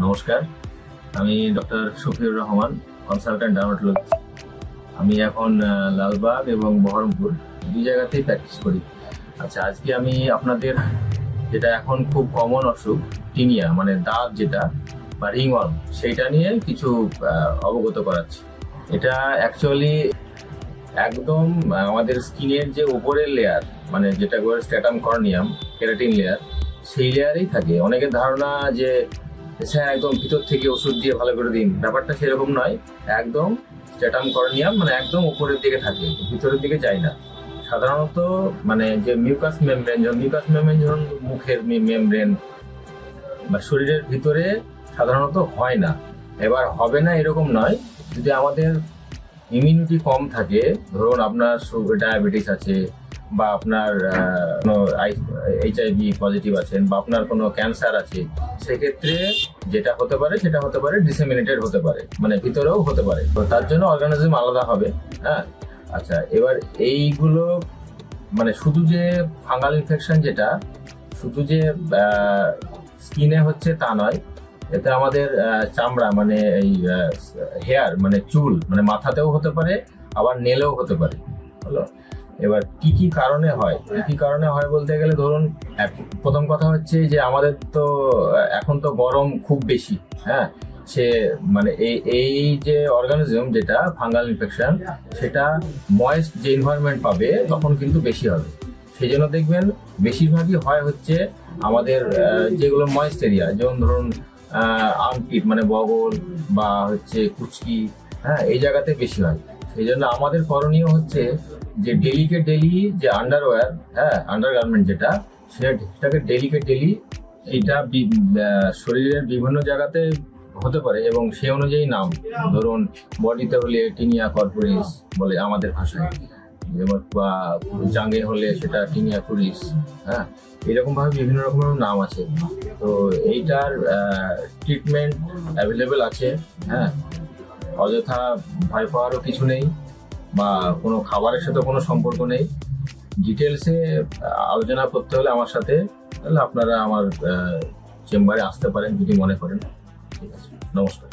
নমস্কার, আমি doctor Shafiur Rahman, consultant dermatologist. আমি এখন লালবাগ এবং বহরমপুর দুই জায়গাতেই প্র্যাকটিস করি। আচ্ছা, আজকে আমি আপনাদের যেটা এখন খুব কমন অসুখ টিনিয়া মানে দাগ যেটা বা রিংওয়ার্ম, সেইটা নিয়ে কিছু অবগত করাচ্ছি। এটা অ্যাকচুয়ালি একদম আমাদের স্কিনের যে উপরের লেয়ার মানে যেটা স্ট্র্যাটাম কর্নিয়াম কেরাটিন লেয়ার, সেই লেয়ারেই থাকে। অনেকের ধারণা যে স্যার একদম ভিতর থেকে ওষুধ দিয়ে ভালো করে দিন, ব্যাপারটা সেরকম নয়। একদম স্ট্র্যাটাম কর্নিয়াম মানে একদম উপরের দিকে থাকে, ভিতরের দিকে যায় না। সাধারণত মানে যে মিউকাস মেমব্রেন যখন মুখের মেমব্রেন বা শরীরের ভিতরে সাধারণত হয় না। এবার হবে না এরকম নয়, যদি আমাদের ইমিউনিটি কম থাকে, ধরুন আপনার ডায়াবেটিস আছে বা আপনার HIV পজিটিভ আছেন বা আপনার কোনো ক্যান্সার আছে, সেক্ষেত্রে যেটা হতে পারে ডিসেমিনেটেড হতে পারে, মানে ভিতরেও হতে পারে। তো তার জন্য অর্গানিজম আলাদা হবে। হ্যাঁ, আচ্ছা, এবার এইগুলো মানে শুধু যে ফাঙ্গাল ইনফেকশন যেটা শুধু যে স্কিনে হচ্ছে তা নয়, এতে আমাদের চামড়া মানে এই হেয়ার মানে চুল মানে মাথাতেও হতে পারে, আবার নেলেও হতে পারে। হলো, এবার কি কি কারণে হয় বলতে গেলে ধরুন প্রথম কথা হচ্ছে যে আমাদের তো এখন তো গরম খুব বেশি। হ্যাঁ, সে মানে এই যে অর্গানিজম যেটা ফাঙ্গাল ইনফেকশন, সেটা ময়েস্ট যে এনভায়রনমেন্ট পাবে তখন কিন্তু বেশি হবে। সেই জন্য দেখবেন বেশিরভাগই হয় হচ্ছে আমাদের যেগুলো ময়েস্ট এরিয়া, যেমন ধরুন আর্মপিট মানে বগল বা হচ্ছে কুচকি, হ্যাঁ, এই জায়গাতে বেশি হয়। সেই জন্য আমাদের করণীয় হচ্ছে যে ডেলি যে আন্ডারওয়্যার, হ্যাঁ, আন্ডারগার্মেন্ট যেটা, সেটাকে ডেলি এইটা শরীরের বিভিন্ন জায়গাতে হতে পারে এবং সেই অনুযায়ী নাম, ধরুন বডিতে হলে টিনিয়া কর্পোরিস বলে আমাদের ভাষায়, যেমন বা জাঙ্গে হলে সেটা টিনিয়া কুরিস। হ্যাঁ, এরকম ভাবে বিভিন্ন রকমের নাম আছে। তো এইটার ট্রিটমেন্ট অ্যাভেলেবেল আছে। হ্যাঁ, অযথা ভয় পাওয়ারও কিছু নেই বা কোনো খাবারের সাথে কোনো সম্পর্ক নেই। ডিটেলসে আলোচনা করতে হলে আমার সাথে, তাহলে আপনারা আমার চেম্বারে আসতে পারেন যদি মনে করেন। ঠিক আছে, নমস্কার।